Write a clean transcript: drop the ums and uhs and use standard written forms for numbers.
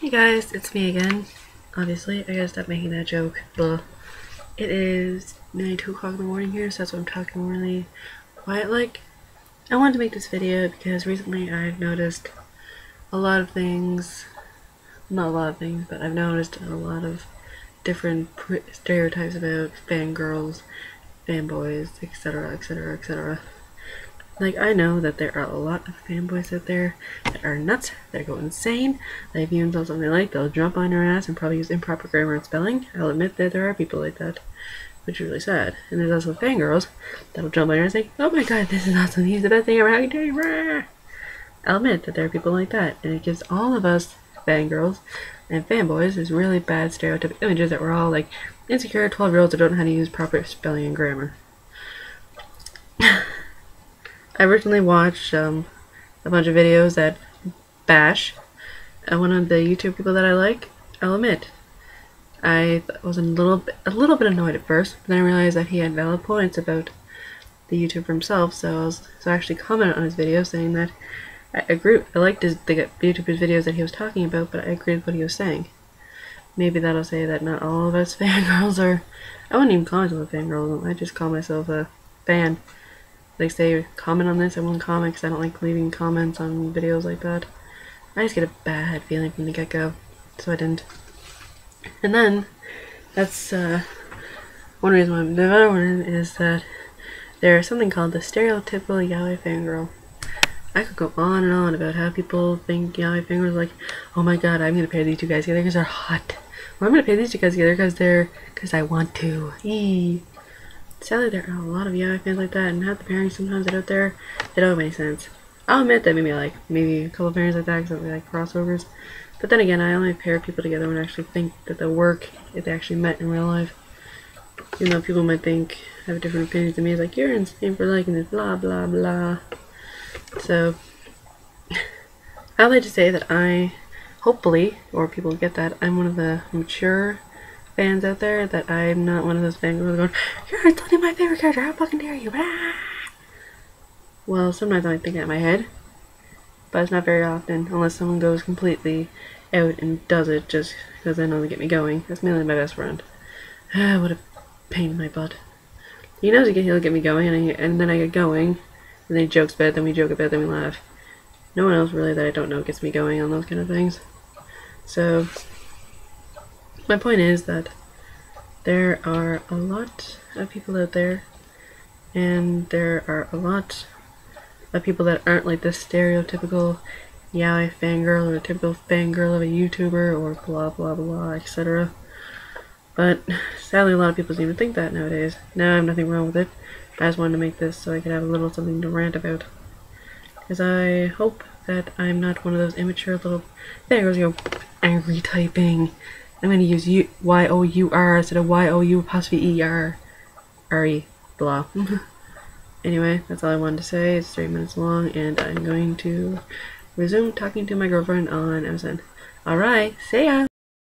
Hey guys, it's me again. Obviously, I gotta stop making that joke. Blah. It is nearly 2 o'clock in the morning here, so that's why I'm talking really quiet like. I wanted to make this video because recently I've noticed a lot of things, not a lot of things, but I've noticed a lot of different stereotypes about fangirls, fanboys, etc, etc, etc. Like, I know that there are a lot of fanboys out there that are nuts, that go insane, that if you insult something they like, they'll jump on your ass and probably use improper grammar and spelling. I'll admit that there are people like that, which is really sad. And there's also fangirls that'll jump on your ass and say, oh my god, this is awesome, he's the best thing ever, how you doing? I'll admit that there are people like that, and it gives all of us fangirls and fanboys these really bad stereotypic images that we're all like insecure 12-year-olds that don't know how to use proper spelling and grammar. I recently watched a bunch of videos that bash one of the YouTube people that I like. I'll admit, I was a little bit annoyed at first, but then I realized that he had valid points about the YouTuber himself. So I actually commented on his video saying that I agree. I liked the YouTuber's videos that he was talking about, but I agreed with what he was saying. Maybe that'll say that not all of us fangirls are. I wouldn't even call myself a fangirl. I just call myself a fan. Like, say, comment on this, I won't comment because I don't like leaving comments on videos like that. I just get a bad feeling from the get-go, so I didn't. And then, that's one reason why I'm devoting is that there's something called the stereotypical yaoi fangirl. I could go on and on about how people think yaoi fangirls are like, oh my god, I'm gonna pair these two guys together because they're hot. Or I'm gonna pair these two guys together because I want to. Eee. Sadly, there are a lot of yaoi fans like that, and half the pairings sometimes that out there, they don't make sense. I'll admit that maybe a couple of pairings like that because I like crossovers. But then again, I only pair people together when I actually think that they'll work if they actually met in real life. Even though people might have different opinions than me, it's like, you're insane for liking this, blah blah blah. So, I'd like to say that hopefully, or people get that, I'm one of the mature fans out there, that I'm not one of those fangirls going, you're totally my favorite character, how fucking dare you, ah! Well, sometimes I might think that in my head, but it's not very often, unless someone goes completely out and does it just because they know they get me going. That's mainly my best friend. Ah, what a pain in my butt. He knows he'll get me going, and then I get going, and then he jokes about it, then we joke about it, then we laugh. No one else really that I don't know gets me going on those kind of things. So, my point is that there are a lot of people out there, and there are a lot of people that aren't like the stereotypical yaoi fangirl or typical fangirl of a YouTuber or blah blah blah, etc. But sadly, a lot of people seem to think that nowadays. Now, I have nothing wrong with it. I just wanted to make this so I could have a little something to rant about. Because I hope that I'm not one of those immature little fangirls who go angry typing. I'm going to use Y-O-U-R instead of Y-O-U-E-R. R-E. Blah. Anyway, that's all I wanted to say. It's 3 minutes long, and I'm going to resume talking to my girlfriend on MSN. Alright, see ya!